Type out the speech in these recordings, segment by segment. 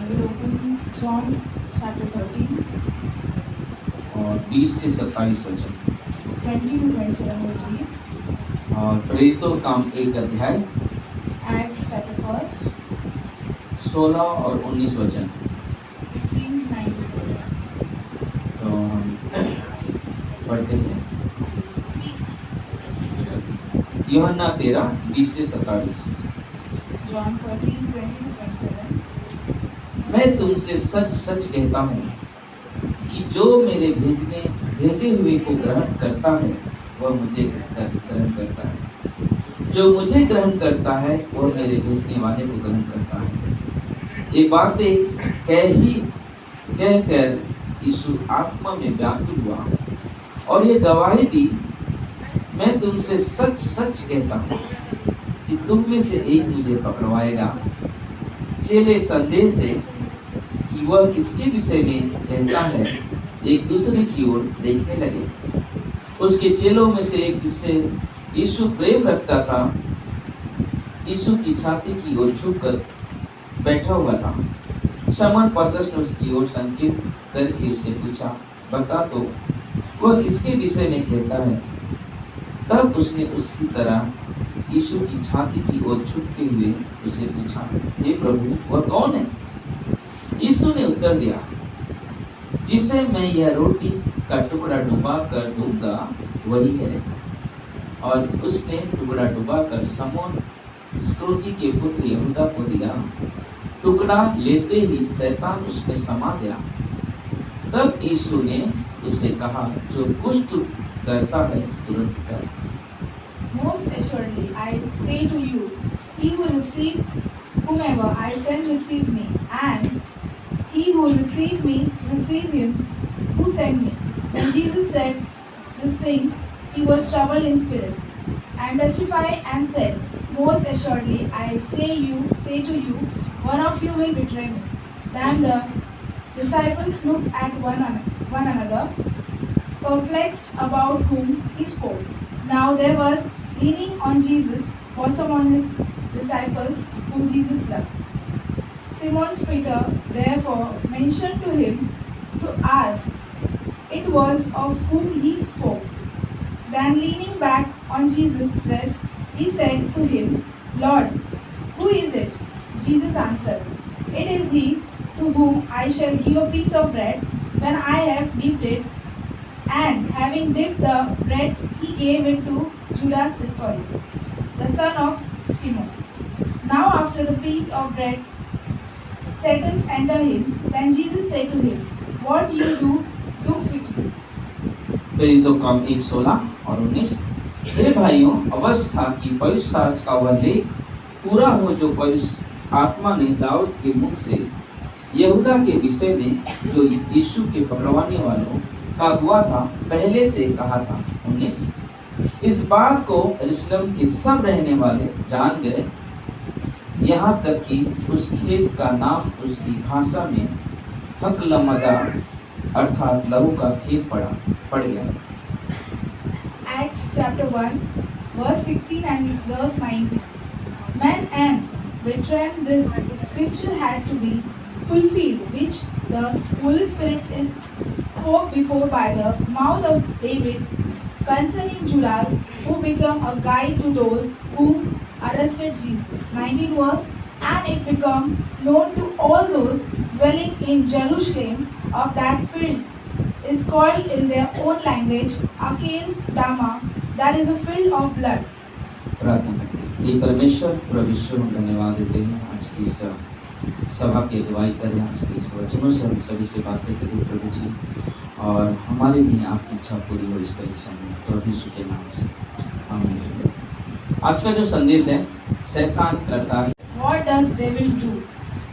will open John chapter 13, और 20 से 27 वचन। 20 to 27 will read. और प्रेरितों का काम 1 अध्याय Acts chapter 1, 16 और 19 वचन। 16 to 19 verse. तो हम पढ़ते हैं। यूहन्ना 13 20 से 27। John 13, 20 to 27. मैं तुमसे सच सच कहता हूँ कि जो मेरे भेजे हुए को ग्रहण करता है वह मुझे ग्रहण करता है, जो मुझे ग्रहण करता है वह मेरे भेजने वाले को ग्रहण करता है। ये बातें कहकर यीशु आत्मा में व्याकुल हुआ और ये गवाही दी, मैं तुमसे सच सच कहता हूँ कि तुम में से एक मुझे पकड़वाएगा। चेले संदेह से कि वह किसके विषय में कहता है एक दूसरे की ओर देखने लगे। उसके चेलों में से एक, जिससे यीशु प्रेम रखता था, यीशु की छाती की ओर झुककर बैठा हुआ था। शमौन पतरस ने उसकी ओर संकेत करके उससे पूछा, बता तो वह किसके विषय में कहता है। तब उसने उसी तरह यीशु की छाती की ओर झुकते हुए उसे पूछा, हे प्रभु, वह कौन है? यीशु ने उत्तर दिया, जिसे मैं यह रोटी का टुकड़ा डुबा कर दूंगा वही है। और उसने टुकड़ा डुबा कर शमौन इस्करियोती के पुत्र यहूदा को दिया। टुकड़ा लेते ही शैतान उसमें समा गया। तब यीशु ने उससे कहा, जो कुछ तू करता है तुरंत कर। Most assuredly, I say to you, he who receive whomever I send receive me, and he who receive me receive him who sent me. When Jesus said these things, he was troubled in spirit, and testified and said, most assuredly, I say to you, one of you will betray me. Then the disciples looked at one another, perplexed about whom he spoke. Now there was leaning on Jesus was among his disciples whom Jesus loved. Simon Peter therefore mentioned to him to ask it was of whom he spoke. Then leaning back on Jesus' breast, he said to him, Lord, who is it? Jesus answered, it is he to whom I shall give a piece of bread when I have dipped it. And having dipped the bread, he gave it to Judas Iscariot, the son of Simon. Now after the piece of bread, Satan entered him. Then Jesus said to him, what you do quickly. प्रेरितों का काम 1 16 और 19। हे भाइयों, अवश्य था कि पवित्र शास्त्र का वह लेख पूरा हो जो पवित्र आत्मा ने दाऊद के मुख से यहूदा के विषय में, जो यीशु के पकड़वाने वालों का अगुआ था, पहले से कहा था। 19। इस बात को यरूशलेम के सब रहने वाले जान गए, यहाँ तक कि उस खेत का नाम उसकी भाषा में हकलमदा अर्थात लहू का खेत पड़ गया। Acts chapter 1 verse 16 and verse 19. Men and brethren, this scripture had to be fulfilled, which the Holy Spirit spoke before by the mouth of David concerning Judas, who became a guide to those who arrested Jesus. 19 verse. And it became known to all those dwelling in Jerusalem of that field is called in their own language Akel Dama, that is a field of blood. प्रार्थना करते हैं। ये परमेश्वर प्रभु यीशु हम धन्यवाद देते हैं आज की इस सभा की अगुवाई करें, आज के इस वचनों से हम सभी से बातें करें प्रभु जी, और हमारे भी आपकी इच्छा पूरी हो इसका समय प्रभु यीशु के नाम से आमीन। आज का जो संदेश है, शैतान करता है। What does devil do?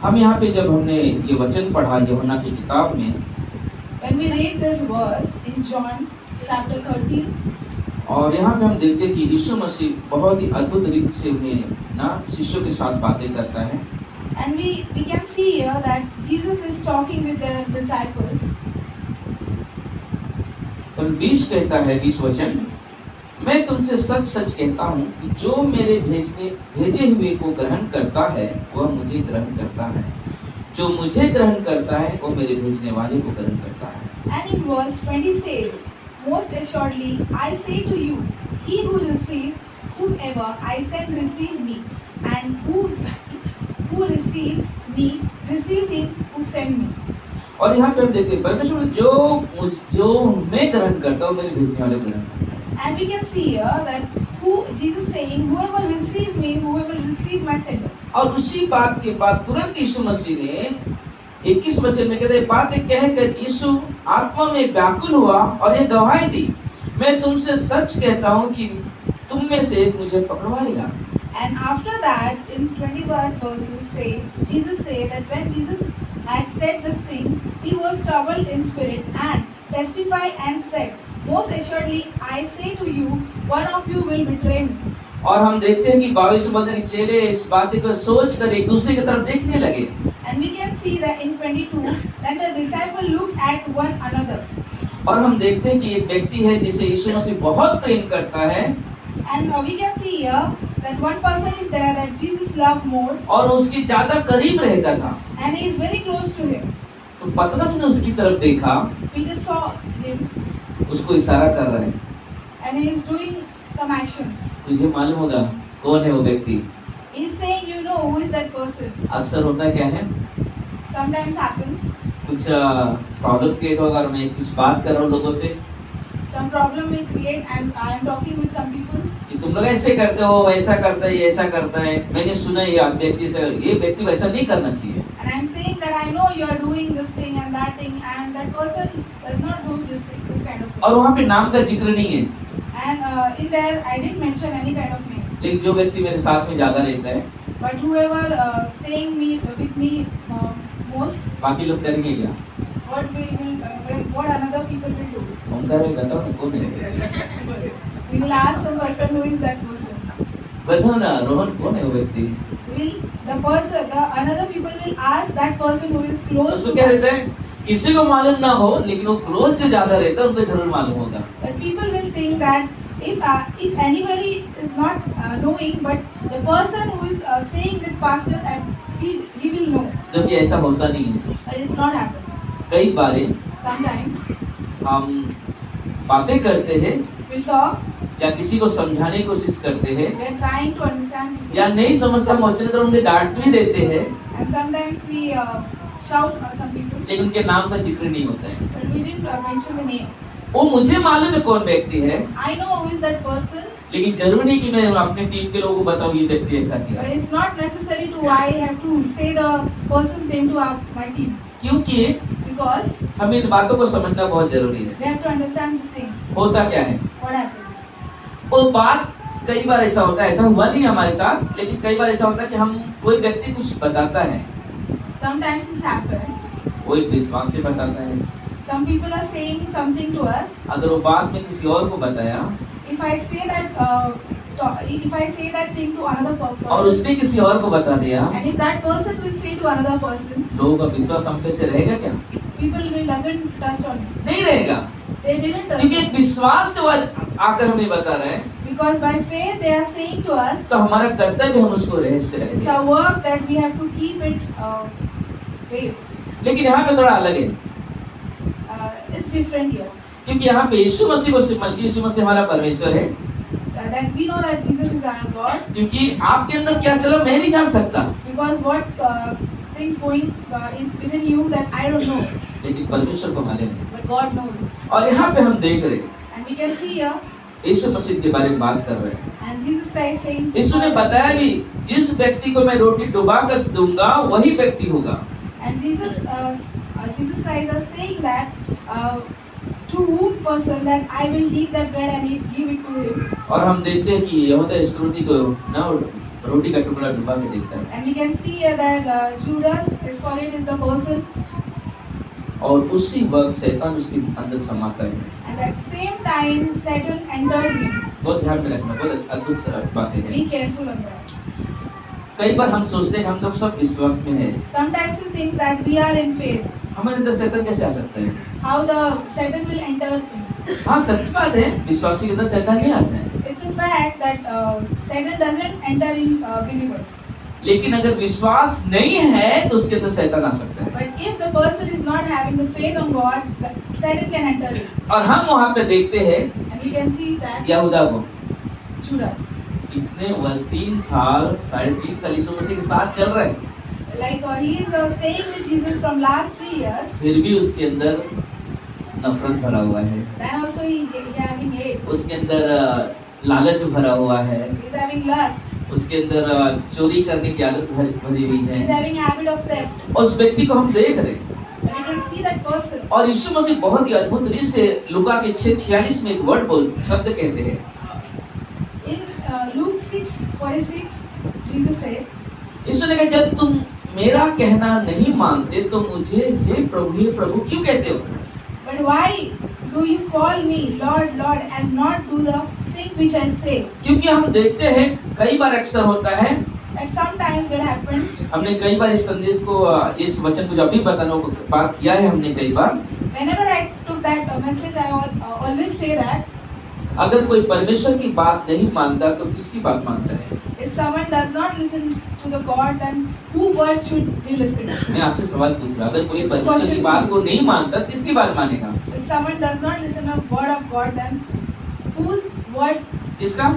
हम यहाँ पे जब हमने ये वचन पढ़ा यूहन्ना की किताब में, When we read this verse in John chapter 13, और यहाँ पे हम देखते हैं कि यीशु मसीह बहुत ही अद्भुत रीति से उन्हें ना शिष्यों के साथ बातें करता है। and we can see here that Jesus is talking with the disciples. तो 20 कहता है 20 वचन, मैं तुमसे सच सच कहता हूँ कि जो मेरे भेजे हुए को ग्रहण करता है वह मुझे ग्रहण करता है, जो मुझे ग्रहण करता है वो मेरे भेजने वाले को ग्रहण करता है। And in verse 20 says, most assuredly I say to you, he who receives whomever I send receive me, and who received me received him who sent me. और यहाँ पे हम देखते हैं परमेश्वर जो मैं ग्रहण करता हूँ मेरे भेजने वाले ग्रहण करता है। And we can see here that who Jesus saying, whoever received me, whoever received my sender. और उसी बात के बाद तुरंत यीशु मसीह ने 21 वचन में कहते हैं बातें कहकर यीशु आत्मा में व्याकुल हुआ और ये गवाही दी, मैं तुमसे सच कहता हूँ कि तुम में से एक मुझे पकड़वाएगा। And after that, in 21 verses say, Jesus say that when Jesus had said this thing, he was troubled in spirit and testified and said, most assuredly I say to you, one of you will betray me. और हम देखते हैं कि 22 वचन के चेले इस बात को सोच कर एक दूसरे की तरफ देखने लगे। And we can see that in 22 that the disciple looked at one another. और हम देखते हैं कि एक व्यक्ति है जिसे यीशु मसीह बहुत प्रेम करता है। And we can see here that one person is there that Jesus loved more. और उसके ज्यादा करीब रहता था। And he is very close to him. तो पतरस ने उसकी तरफ देखा, Peter saw him उसको इशारा कर रहा है। and he is doing some actions. तुझे मालूम होगा कौन है वो व्यक्ति? He is saying, you know who is that person. अक्सर होता क्या है, Sometimes happens. कुछ प्रॉब्लम क्रिएट होगा और मैं कुछ बात कर रहा हूँ लोगों से Some problem will create and I am talking with some people. कि तुम लोग ऐसे करते हो, वैसा करता है, ये ऐसा करता है। मैंने सुना है ये व्यक्ति वैसा नहीं करना चाहिए। And I am saying that I know you are doing this thing and that person does not do this thing, this kind of thing. और वहाँ पे नाम का जिक्र नहीं है, And in there I didn't mention any kind of name. लेकिन जो व्यक्ति मेरे साथ में ज्यादा रहता है, But whoever staying with me most, बाकी लोग करेंगे क्या? what another people will do. Omkar भाई बताओ ना कौन है? We will ask some person who is that person. बताओ ना रोहन कौन है वो व्यक्ति? Another people will ask that person who is close उसको to क्या us. रहता है, किसी को मालूम ना हो लेकिन वो क्लोज जो ज्यादा रहता है उनको जरूर मालूम होगा। But people will think that if anybody is not knowing, but the person who is staying with pastor and he will know. जबकि ऐसा होता नहीं है। But it's not happens. कई बार Sometimes हम बातें करते हैं we'll talk. या किसी को समझाने की कोशिश करते हैं We are trying to understand people. या नहीं समझता हम वचन कर उन्हें डांट भी देते हैं, And sometimes we shout some people. लेकिन उनके नाम का जिक्र नहीं होता है। But we didn't mention the name. वो मुझे मालूम है कौन व्यक्ति है, I know who is that person. लेकिन जरूरी नहीं कि मैं अपने टीम के लोगों को बताऊं ये व्यक्ति ऐसा किया। But it's not necessary to I have to say the person's name to my team. क्योंकि Because हमें इन बातों को समझना बहुत जरूरी है। we have to understand these things. होता क्या है, What happens? वो बात कई बार ऐसा होता है, ऐसा हुआ नहीं हमारे साथ, लेकिन कई बार ऐसा होता है कि हम कोई व्यक्ति कुछ बताता है, Sometimes this happens. वो एक विश्वास से बताता है। Some people are saying something to us. अगर वो बात में किसी और को बताया If I say that thing to another और person, उसने किसी और को बता दिया, and if that person will say to another person, लोगों का विश्वास हम पे से रहेगा क्या? people will doesn't trust on it. नहीं रहेगा, They didn't trust क्योंकि it. एक विश्वास से वो आकर हमें बता रहे हैं, Because by faith they are saying to us, तो हमारा कर्तव्य हम उसको रहस्य it's रखें। a work that we have to keep it safe. लेकिन यहाँ पे थोड़ा अलग है, It's different here. क्योंकि यहाँ पे यीशु मसीह को सिमल, यीशु मसीह हमारा परमेश्वर है, That we know that Jesus is our God. क्योंकि आपके अंदर क्या चला मैं नहीं जान सकता, Because what's things going within you that I don't know, लेकिन परमेश्वर को मालूम है। but God knows. और यहाँ पे हम देख रहे हैं And we can see here, यीशु मसीह के बारे में बात कर रहे हैं। and Jesus Christ saying, यीशु ने बताया भी जिस व्यक्ति को मैं रोटी डुबा कर दूंगा वही व्यक्ति होगा। and Jesus Christ is saying that to whom person that I will take that bread and give it to him. और हम देखते हैं कि यहूदा इस्करियोती को ना रोटी का टुकड़ा डुबा के देखता है, And we can see here that Judas Iscariot is the person, और उसी वक्त शैतान उसके अंदर समाता है। and at same time Satan entered him. बहुत ध्यान में रखना, बहुत अद्भुत बातें हैं। Be careful of that. कई बार हम सोचते हैं हम लोग सब विश्वास में हैं, Sometimes we think that we are in faith. हमारे अंदर शैतान कैसे आ सकता है? How the Satan will enter in. हाँ सच बात है, विश्वासी के अंदर शैतान नहीं आता है, It's a fact that Satan doesn't enter in believers. लेकिन अगर विश्वास नहीं है तो उसके अंदर शैतान आ सकता है। But if the person is not having the faith on God, Satan can enter it. और हम वहां पे देखते हैं And we can see that यहूदा को Judas, इतने वर्ष 3 साल 3.5 साल यीशु मसीह के साथ चल रहे हैं, like he is staying with Jesus from last 3 years. फिर भी उसके अंदर नफरत भरा हुआ है, Then also he having hate. उसके अंदर लालच भरा हुआ है, He is having lust. उसके अंदर चोरी करने की आदत भरी हुई He is है। having habit of theft. और उस व्यक्ति को हम देख रहे हैं And we can see that person. और यीशु मसीह बहुत ही अद्भुत रीति से लूका के 6:46 में एक वर्ड शब्द कहते हैं। In Luke 6:46, Jesus said, यीशु ने कहा जब तुम मेरा कहना नहीं मानते तो मुझे हे प्रभु क्यों कहते हो? "But why do you call me Lord, Lord, and not do the thing which I say?" क्योंकि हम देखते हैं कई बार अक्सर होता है, At sometimes that happened. हमने कई बार इस संदेश को इस वचन को जब भी बताने को बात किया है हमने कई बार, Whenever I took that message, I always say that अगर कोई परमेश्वर की बात नहीं मानता तो किसकी बात मानता है? if someone does not listen to the God, then who word should we listen to? मैं आपसे सवाल पूछ रहा, अगर कोई परमेश्वर की बात को नहीं मानता तो किसकी बात मानेगा? If someone does not listen to the word of God, then whose word? किसका?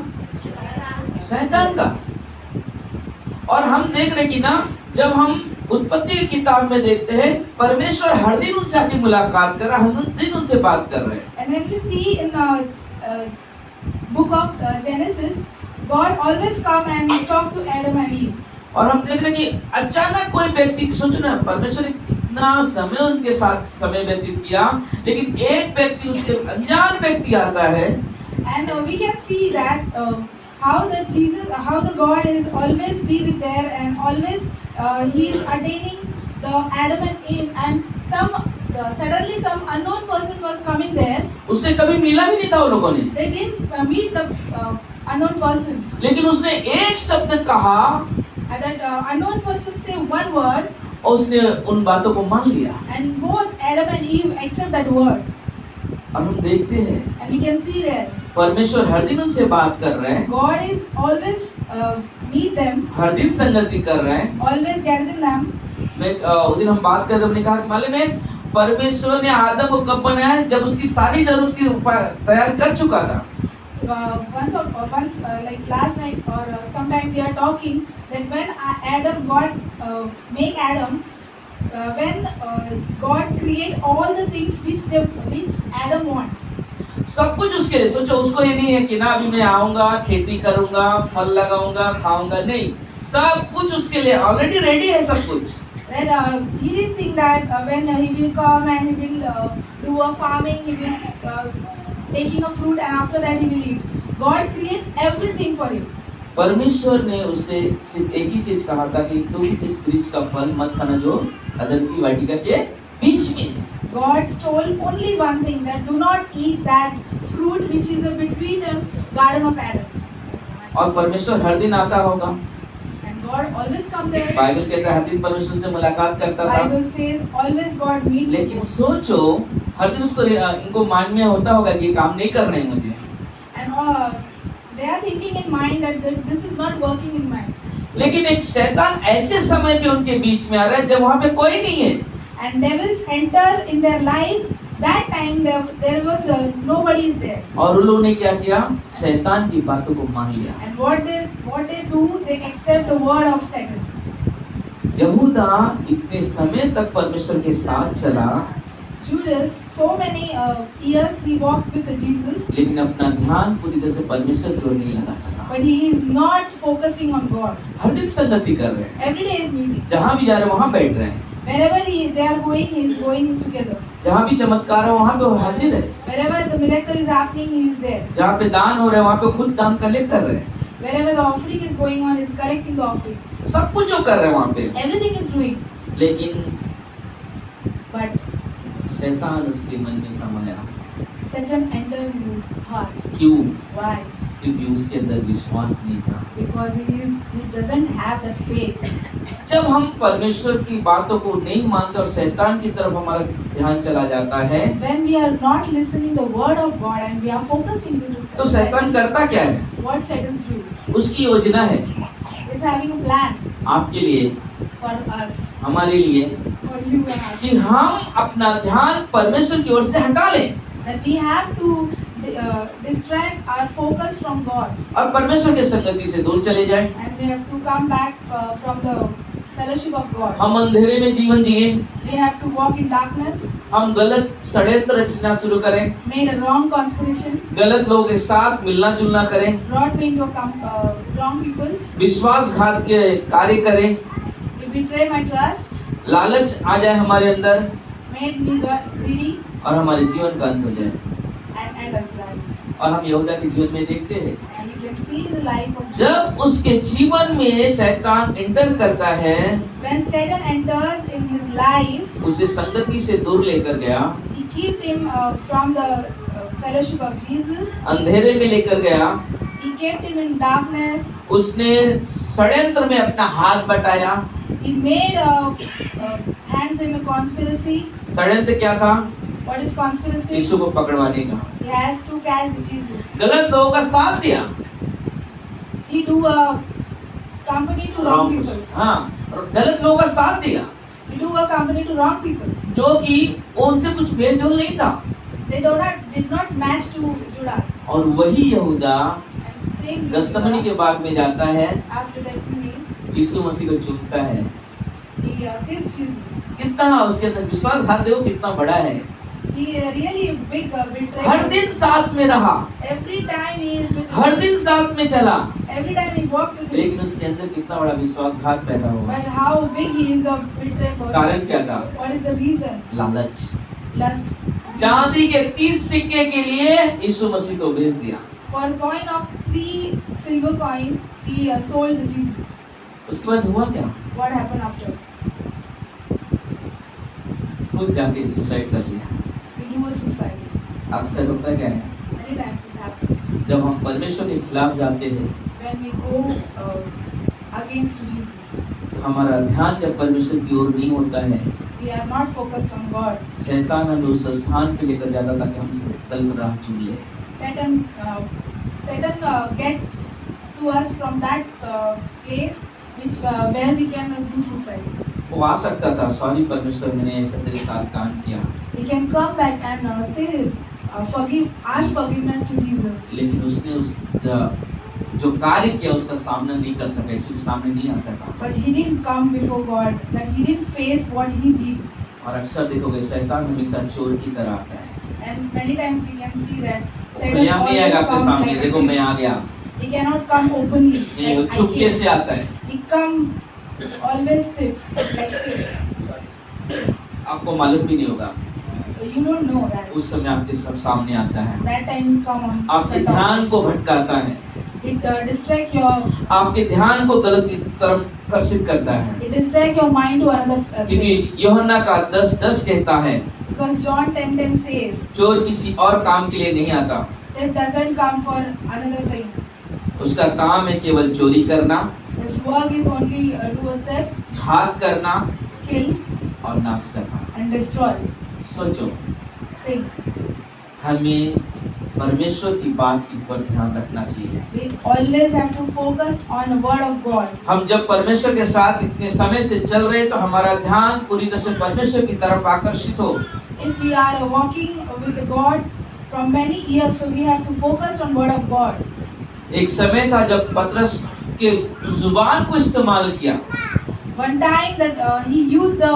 शैतान का। और हम देख रहे कि ना जब हम उत्पत्ति की किताब में देखते हैं परमेश्वर हर दिन उनसे आके मुलाकात कर रहा है, हर दिन उनसे बात कर रहे हैं। And when we see in book of Genesis, God always come and talk to Adam and Eve. और हम देख रहे हैं कि अचानक कोई व्यक्ति, सोचो ना परमेश्वर ने कितना समय उनके साथ समय व्यतीत किया, लेकिन एक व्यक्ति उसके अनजान व्यक्ति आता है। And we can see that how the God is always be with there, and always he is attaining the Adam and Eve, and suddenly some unknown person was coming there. उससे कभी मिला भी नहीं था उन लोगों ने, They didn't meet the unknown person. लेकिन उसने एक शब्द कहा And that unknown person say one word, और उसने उन बातों को मान लिया। and both Adam and Eve accept that word. और हम देखते हैं And we can see there परमेश्वर हर दिन उनसे बात कर रहे हैं, God is always meet them, हर दिन संगति कर रहे हैं। always gathering them. मैं उस दिन हम बात कर रहे, हमने कहा कि मालूम है परमेश्वर ने आदम को कब बनाया? जब उसकी सारी जरूरत की तैयार कर चुका था। Once like last night or sometime we are talking that when God make Adam, when God create all the things which Adam wants. सब कुछ उसके लिए, सोचो उसको ये नहीं है कि ना अभी मैं आऊंगा खेती करूंगा फल लगाऊंगा खाऊंगा, नहीं, सब कुछ उसके लिए ऑलरेडी रेडी है सब कुछ। That he didn't think that when he will come and he will do a farming, he will taking a fruit, and after that he will eat. God create everything for him. परमेश्वर ने उससे सिर्फ एक ही चीज कहा था कि तुम इस वृक्ष का फल मत खाना जो अदन की वाटिका के बीच में है। God told only one thing, that do not eat that fruit which is between the garden of Adam. और परमेश्वर हर दिन आता होगा, And God always come there. Bible कहता है हर दिन परमेश्वर से मुलाकात करता था। Bible says always God meet. लेकिन सोचो हर दिन उसको इनको मान में होता होगा कि ये काम नहीं करना है मुझे, And they are thinking in mind that this is not working in mind. लेकिन एक शैतान ऐसे समय पे उनके बीच में आ रहा है जब वहां पे कोई नहीं है। And devils enter in their life. That time there was nobody is there. और उन लोगों ने क्या किया? शैतान की बातों को मान लिया। And what they do, they accept the word of Satan. यहूदा इतने समय तक परमेश्वर के साथ चला, Judas, so many years he walked with Jesus, लेकिन अपना ध्यान पूरी तरह से परमेश्वर की ओर नहीं लगा सका। but he is not focusing on God. हर दिन संगति कर रहे हैं, Every day is meeting. जहाँ भी जा रहे हैं वहाँ बैठ रहे हैं, Wherever they are going, he is going together. जहाँ भी चमत्कार है वहाँ पे वो हाजिर है, Wherever the miracle is happening, he is there. जहाँ पे दान हो रहा है वहाँ पे खुद दान कलेक्ट कर रहे हैं, Wherever the offering is going on, he is collecting the offering. सब कुछ जो कर रहे हैं वहाँ पे। Everything is doing. लेकिन But शैतान उसके मन में समाया। Satan entered in his heart. क्यों? Why? क्योंकि उसके अंदर विश्वास नहीं था। Because he doesn't have that faith. जब हम परमेश्वर की बातों को नहीं मानते और शैतान की तरफ हमारा ध्यान चला जाता है, When we are not listening the word of God and we are focused into तो शैतान करता क्या है? what Satan do? उसकी योजना है It's having a plan. आपके लिए, for us, हमारे लिए, for you and us. कि हम अपना ध्यान परमेश्वर की ओर से हटा लें That we have to distract our focus from God, और परमेश्वर के संगति से दूर चले जाएं। and we have to come back from the fellowship of God. हम अंधेरे में जीवन जिए, We have to walk in darkness, हम गलत षड्यंत्र रचना शुरू करें, made a wrong conspiration, गलत लोगों के साथ मिलना जुलना करें, brought me into wrong peoples, विश्वासघात के कार्य करें, we betray my trust, लालच आ जाए हमारे अंदर made me greedy, और हमारे जीवन का अंत हो जाए। and end us life. और हम यहूदा के जीवन में देखते हैं, And you can see the life of जब Jesus. उसके जीवन में शैतान एंटर करता है, When Satan enters in his life, उसे संगति से दूर लेकर गया, he kept him from the fellowship of Jesus. अंधेरे में लेकर गया, He kept him in darkness. उसने षड्यंत्र में अपना हाथ बटाया। He made hands in a conspiracy. षड्यंत्र क्या था? What is conspiracy? यीशु को पकड़वाने का, He has to catch Jesus. गलत लोगों का साथ दिया, He do a company to wrong people. हाँ, और गलत लोगों का साथ दिया, He do a company to wrong people. जो कि उनसे कुछ मेल जोल नहीं था। They did not match to Judas. और वही यहूदा And same गस्तमनी के Judas, बाग में जाता है, after testimonies, यीशु मसीह को चूमता है। he kissed Jesus. कितना उसके अंदर विश्वासघात देखो कितना बड़ा है। He really a big betrayer. हर दिन साथ में रहा, Every time he is with her him. दिन साथ में चला, Every time he walked with him. लेकिन उसके अंदर कितना बड़ा विश्वासघात पैदा हुआ। But how big he is a betrayer person. कारण क्या था? What is the reason? लालच। Lust. चांदी के 30 सिक्के के लिए यीशु मसीह को भेज दिया। For a coin of 3 silver coin, he sold the Jesus. उसके बाद हुआ क्या? What happened after? खुद जाके सुसाइड कर लिया। He do a suicide. अक्सर होता क्या है, Many times it's happened. जब हम परमेश्वर के खिलाफ जाते हैं, When we go against Jesus, हमारा ध्यान जब परमेश्वर की ओर नहीं होता है, we are not focused on God. शैतान हमें उस स्थान पे लेकर जाता ताकि हम गलत राह चुन ले। Satan get to us from that place which where we can do suicide. वो आ सकता था, सॉरी परमेश्वर मैंने ऐसा तेरे साथ काम किया, He can come back and say, ask forgiveness to Jesus. लेकिन उसने उस जो कार्य किया उसका सामना नहीं कर सका, यीशु के सामने नहीं आ सका। But he didn't come before God. That he didn't face what he did. और अक्सर देखोगे शैतान हमेशा चोर की तरह आता है। And many times you can see that यहाँ नहीं आएगा आपके always come सामने, like देखो a मैं आ गया, thief. He cannot come openly. नहीं वो Like, I चुपके came. से आता है। He come always thief, like thief. आपको मालूम भी नहीं होगा, You don't know that. उस समय आपके सब सामने आता है, That time he come on. आपके front of ध्यान us. को भटकाता है, It distract your. आपके ध्यान को गलत तरफ आकर्षित करता है। It distract your mind to another क्योंकि place. यूहन्ना का 10:10 कहता है, Because John 10:10 says, चोर किसी और काम के लिए नहीं आता, thief doesn't come for another thing. उसका काम है केवल चोरी करना, His work is only do a theft, घात करना kill, और नाश करना। and destroy. सोचो, Think. हमें परमेश्वर की बात के ऊपर ध्यान रखना चाहिए। We always have to focus on the word of God. हम जब परमेश्वर के साथ इतने समय से चल रहे तो हमारा ध्यान पूरी तरह से परमेश्वर की तरफ आकर्षित हो। If we are walking with God from many years, so we have to focus on word of God. एक समय था जब पतरस के जुबान को इस्तेमाल किया, One time that he used the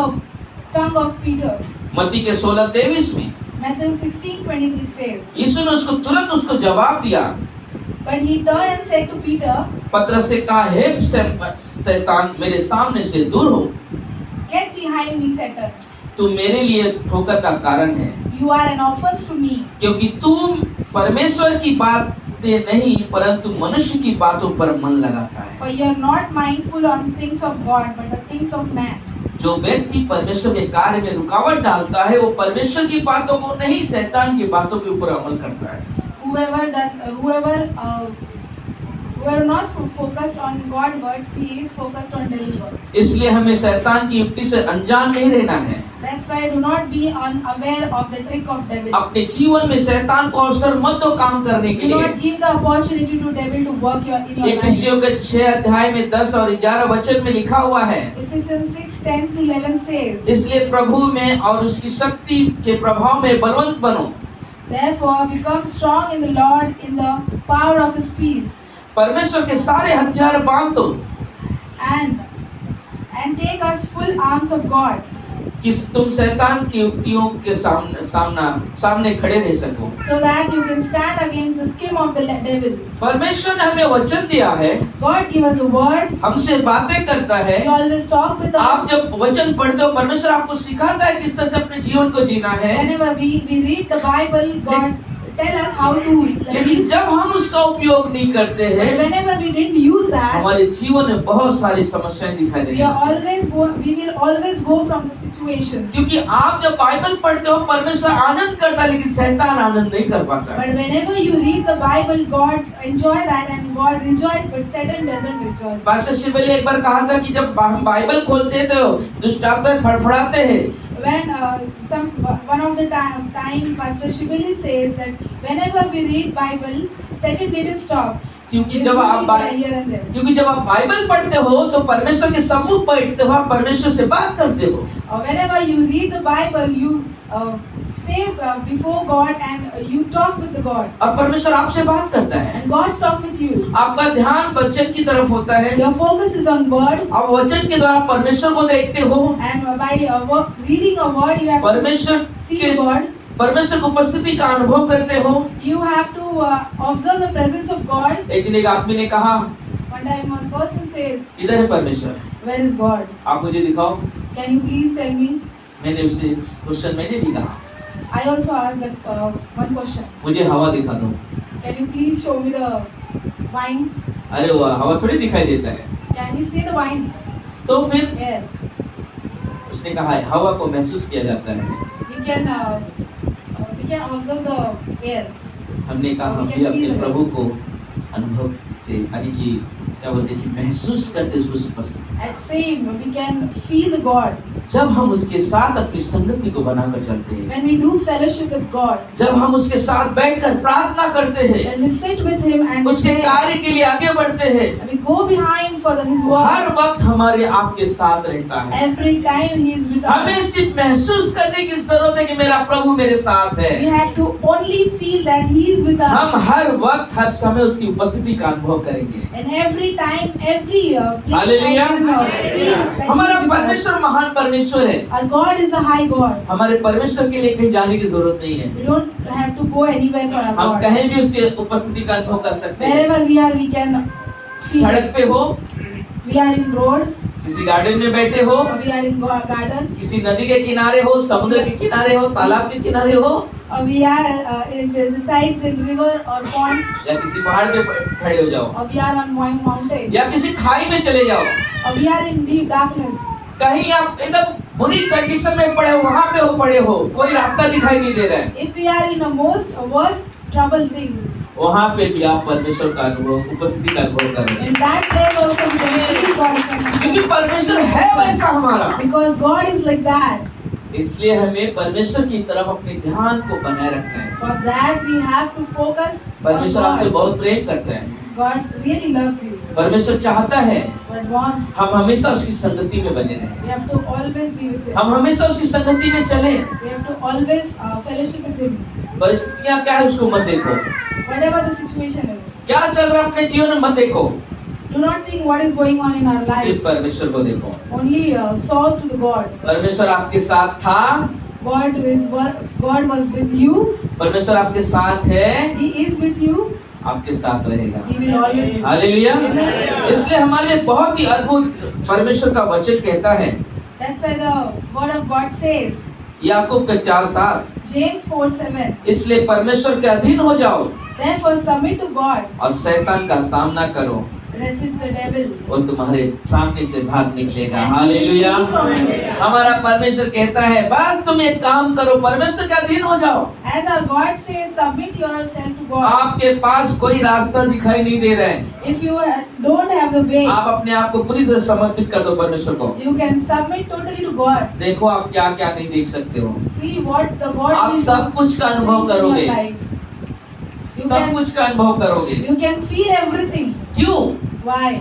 tongue of Peter. मत्ती के 16:23 में Matthew 16:23 says, यीशु ने उसको तुरंत उसको जवाब दिया, but he turned and said to Peter, पतरस से कहा, हे शैतान मेरे सामने से दूर हो, get behind me, Satan. तू मेरे लिए ठोकर का कारण है, You are an offense to me. क्योंकि तू परमेश्वर की बातें नहीं परंतु मनुष्य की बातों पर मन लगाता है। For you are not mindful on things of God, but the things of man. जो व्यक्ति परमेश्वर के कार्य में रुकावट डालता है वो परमेश्वर की बातों को नहीं शैतान की बातों के ऊपर अमल करता है। Whoever not focused on God words, he is focused on devil words. इसलिए हमें शैतान की युक्ति से अनजान नहीं रहना है। That's That's why do not be unaware of the trick of devil. अपने जीवन में शैतान को अवसर मत दो काम करने के Do लिए। not give the opportunity to devil to work in your life. इफिसियों के 6 अध्याय में 10 और 11 वचन में लिखा हुआ है, Ephesians 6:10-11 says, इसलिए प्रभु में और उसकी शक्ति के प्रभाव में बलवंत बनो। therefore become strong in the Lord, in the power of his peace, परमेश्वर के सारे हथियार बांध दो and take us full arms of God, कि तुम शैतान की युक्तियों के सामने खड़े रह सको। so that you can stand against the scheme of the devil. परमेश्वर ने हमें वचन दिया है, God give us a word. हमसे बातें करता है। He always talk with आप us. जब वचन पढ़ते हो, परमेश्वर आपको सिखाता है किस तरह से अपने जीवन को जीना है। Whenever we read the Bible, God tell us how to लेकिन live. जब हम उसका उपयोग नहीं करते But हैं, whenever we didn't use that, हमारे जीवन में बहुत सारी समस्याएं दिखाई we देंगी। will always go from the situation. क्योंकि आप जब बाइबल पढ़ते हो, परमेश्वर आनंद करता है, लेकिन शैतान आनंद नहीं कर पाता। But whenever you read the Bible, God enjoy that and God rejoice, but Satan doesn't rejoice. Pastor Shivli एक बार कहा था कि जब हम बाइबल खोलते तो दुष्ट आत्मा फड़फड़ाते हैं। When one of the time Pastor Shibeli says that whenever we read Bible, Satan didn't stop. क्योंकि He's जब आप moving here and there. क्योंकि जब आप बाइबल पढ़ते हो तो परमेश्वर के सम्मुख बैठते हो, आप परमेश्वर से बात करते हो। Whenever you read the Bible, you stay before God and you talk with the God. और परमेश्वर आपसे बात करता है। And God talk with you. आपका ध्यान वचन की तरफ होता है। Your focus is on word. आप वचन के द्वारा परमेश्वर को देखते हो। And by reading a word, you have परमेश्वर see के God. परमेश्वर की उपस्थिति का अनुभव करते हो। You have to observe the presence of God. एक दिन एक आदमी ने कहा, One time one person says, किधर है परमेश्वर? where is God? आप मुझे दिखाओ। Can you please tell me? मैंने उससे क्वेश्चन मैंने भी कहा, I also asked that one question. मुझे हवा दिखा दो। Can you please show me the wine? अरे वाह, हवा थोड़ी दिखाई देता है। Can we see the wine? तो फिर Air. उसने कहा हवा को महसूस किया जाता है। We can observe the air. हमने कहा हम भी अपने प्रभु को अनुभव से यानी कि क्या बोलते हैं कि महसूस करते हैं उसकी उपस्थिति। At same, we can feel the God. जब हम उसके साथ अपनी संगति को बनाकर चलते हैं, When we do fellowship with God, जब हम उसके साथ बैठकर प्रार्थना करते हैं, when we sit with Him and we उसके pray, कार्य के लिए आगे बढ़ते हैं, we go behind for His her work. वक्त हमारे आपके साथ रहता है। Every time He is with हमें us. सिर्फ महसूस करने की जरूरत है कि मेरा प्रभु मेरे साथ We है। have to only feel that He is with हम us. हर वक्त हर समय उसकी उपस्थिति का अनुभव करेंगे। And every time, every place, Hallelujah. I can feel that He हमारा is with us. परमेश्वर महान परमेश्वर है। Our God is a high God. हमारे परमेश्वर के लिए कहीं जाने की जरूरत नहीं है। We don't have to go anywhere for our हम God. कहीं भी उसके उपस्थिति का अनुभव कर सकते हैं। Wherever we are, we can feel सड़क it. पे हो, We are in road, किसी गार्डन में बैठे हो, or we are in garden, किसी नदी के किनारे हो, समुद्र के किनारे हो, तालाब के किनारे हो, or we are in the sides in river or ponds, या किसी पहाड़ पे खड़े हो जाओ, or we are on mountain, या किसी खाई में चले जाओ, or we are in deep darkness. कहीं आप एकदम बुरी कंडीशन में पड़े हो, वहां पे हो पड़े हो, कोई रास्ता दिखाई नहीं दे रहा है, If we are in a worst trouble thing, वहां पे भी आप परमेश्वर का अनुभव, उपस्थिति का अनुभव करेंगे। in that place also we can feel God क्योंकि can, परमेश्वर है वैसा हमारा, because God is like that. इसलिए हमें परमेश्वर की तरफ अपने ध्यान को बनाए रखना है। For that we have to focus on परमेश्वर आपसे God. बहुत प्रेम करता है। God really loves you. परमेश्वर चाहता है God wants. हम हमेशा उसकी संगति में बने रहें, We have to always be with Him. हम हमेशा उसकी संगति में चलें। We have to always fellowship with Him. परिस्थितियां क्या है उसको मत देखो, Whatever the situation is. क्या चल रहा है अपने जीवन में मत देखो, Do not think what is going on in our life. सिर्फ परमेश्वर को देखो। Only solve to the God. परमेश्वर आपके साथ था, God was with you. परमेश्वर आपके साथ है, He is with you. आपके साथ रहेगा। He will always be with you. Hallelujah. Amen. इसलिए हमारे लिए बहुत ही अद्भुत परमेश्वर का वचन कहता है, That's why the word of God says, याकूब के 4:7, James 4:7. इसलिए परमेश्वर के अधीन हो जाओ Therefore submit to God और शैतान का सामना करो resist the devil. वो तुम्हारे सामने से भाग निकलेगा। And he will hallelujah. flee from you. हमारा परमेश्वर कहता है बस तुम एक काम करो, परमेश्वर का अधीन हो जाओ। As our God says, submit yourself to God. आपके पास कोई रास्ता दिखाई नहीं दे रहा है, If you don't have the way, आप अपने आप को पूरी तरह समर्पित कर दो परमेश्वर को। you can submit totally to God. देखो आप क्या क्या नहीं देख सकते हो, See what the God आप will सब कुछ का अनुभव do in करोगे, your life. You सब can, कुछ का अनुभव करोगे। you can feel everything. क्यों? Why?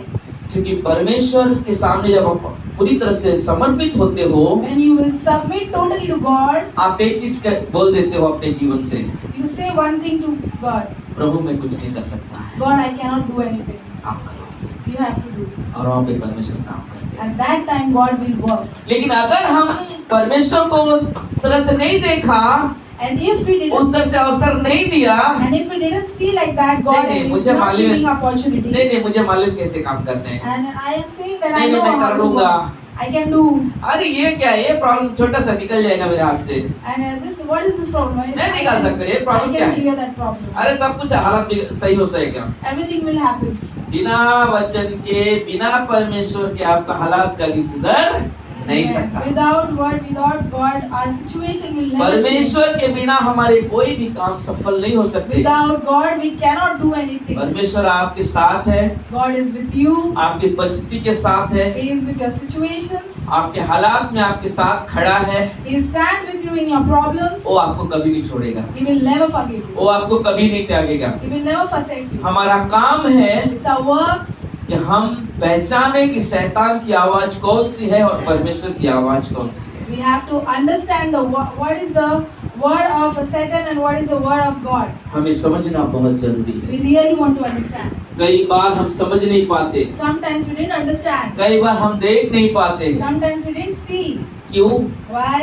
क्योंकि परमेश्वर के सामने जब आप पूरी तरह से समर्पित होते हो, When you will submit totally to God, आप एक चीज बोल देते हो अपने जीवन से, you say one thing to God. प्रभु मैं कुछ नहीं कर सकता है, God, I cannot do anything. आप करो। You have to do. और वहाँ पे परमेश्वर काम करते हैं। At that time, God will work. लेकिन अगर हम परमेश्वर को उस तरह से नहीं देखा, And if we उस didn't, तरह से अवसर नहीं दिया, and if we didn't see like that, God नहीं, is मुझे not मालूम giving है, opportunity. नहीं मुझे मालूम कैसे काम करने हैं, And I am saying that नहीं I know मैं how कर to लूंगा। work. I can do. अरे ये क्या है, ये प्रॉब्लम छोटा सा निकल जाएगा मेरे हाथ से, And what is this problem? नहीं निकाल सकते, ये प्रॉब्लम I क्या can है? clear that problem. अरे सब कुछ हालत भी सही हो जाएगा। Everything will happen. बिना वचन के, बिना परमेश्वर के आपका हालात कभी सुधर नहीं सकता। Without word, without God, our situation will never change. परमेश्वर के बिना हमारे कोई भी काम सफल नहीं हो सकते। Without God, we cannot do anything. परमेश्वर आपके साथ है, God is with you. आपकी परिस्थिति के साथ है, He is with your situations. आपके हालात में आपके साथ खड़ा है। He stand with you in your problems. वो आपको कभी नहीं छोड़ेगा, He will never forgive you. वो आपको कभी नहीं त्यागेगा। He will never forsake you. हमारा काम है It's our work कि हम पहचाने कि शैतान की आवाज कौन सी है और परमेश्वर की आवाज कौन सी है। we have to understand what is the word of Satan and what is the word of God. हमें समझना बहुत जरूरी है। We really want to understand. कई बार हम समझ नहीं पाते, Sometimes we didn't understand. कई बार हम देख नहीं पाते। Sometimes we didn't see. क्यों? Why?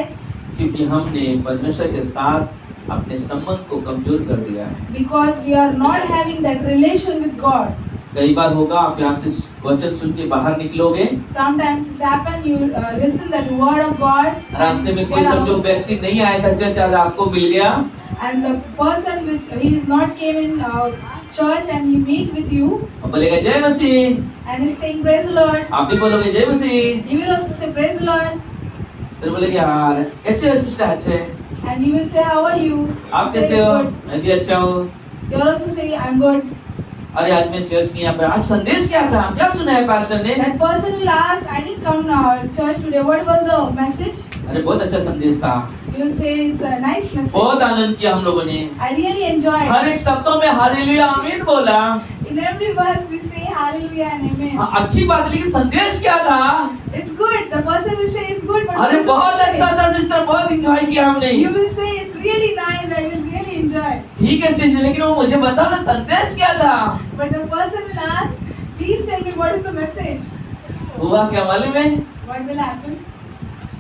क्योंकि हमने परमेश्वर के साथ अपने संबंध को कमजोर कर दिया है। Because we are not having that relation with God. कई बार होगा आप यहाँ से वचन सुन के बाहर निकलोगे, Sometimes it's happened, you listen that word of God. रास्ते में कोई get समझो out, व्यक्ति नहीं आया था, चर्च आज आपको मिल गया, and the person which he is not came in church and he meet with you और बोलेगा जय मसीह, and he's saying praise the Lord. आप भी बोलोगे जय मसीह, You will also say praise the Lord फिर बोलेगे यार कैसे हो सिस्टर, अच्छे, and you will say how are you? आप Say, कैसे हो? "Good." मैं भी अच्छा हूँ। You will also say I'm good. अरे आज मैं चर्च नहीं आ पाया, आज संदेश क्या था, क्या सुना है पास्टर ने? That person will ask, I didn't come church today. What was the message? अरे बहुत अच्छा संदेश था, You will say it's a nice message. बहुत आनंद किया हम लोगों ने, I really enjoyed. हर एक शब्दों में हालेलुया आमीन बोला। In every verse we say hallelujah and amen. हाँ, अच्छी बात, लेकिन संदेश क्या था? It's good. The person will say it's good, but अरे you will बहुत say- अच्छा था सिस्टर, बहुत एंजॉय किया हमने। You will say it's really nice. I will really enjoy. ठीक है सिस्टर, लेकिन वो मुझे बताओ ना संदेश क्या था? But the person will ask, please tell me what is the message. हुआ क्या मालूम है? What will happen?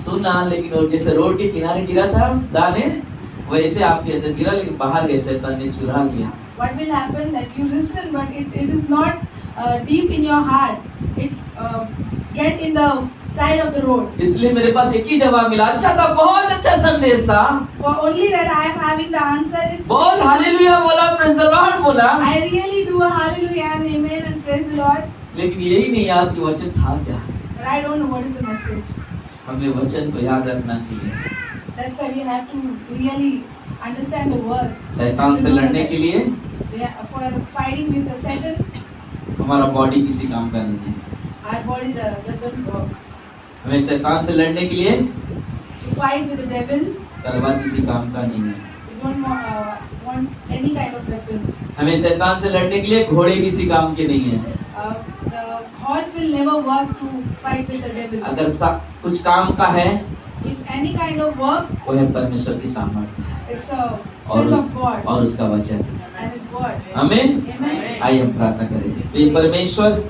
सुना, लेकिन वो जैसे रोड के किनारे गिरा था दाने, वैसे आपके अंदर गिरा, लेकिन बाहर गए शैतान ने चुरा लिया। What will happen that you listen, but it is not deep in your heart. It's get in the side of the road. इसलिए मेरे पास एक ही जवाब मिला, अच्छा था, बहुत अच्छा संदेश था, For only that I am having the answer. It's बहुत हालेलुया बोला, प्रेज़ द लॉर्ड बोला, I really do a hallelujah and amen and praise the Lord. लेकिन यही नहीं याद कि वचन था क्या। But I don't know what is the message. हमें वचन को याद रखना चाहिए। That's why we have to really understand the words. शैतान से लड़ने के लिए For fighting with the Satan, हमारा बॉडी किसी काम का नहीं है। our body doesn't work. हमें शैतान से लड़ने के लिए To fight with the devil, तलवार किसी काम का नहीं है। we don't want any kind of weapons. हमें शैतान से लड़ने के लिए घोड़े किसी काम के नहीं है। The horse will never work to fight with the devil. अगर कुछ काम का है, If any kind of work, वो है परमेश्वर की सामर्थ्य it's a और strength of God और उसका वचन। and His word. आमीन। Amen. आइए हम प्रार्थना करें। प्रिय परमेश्वर,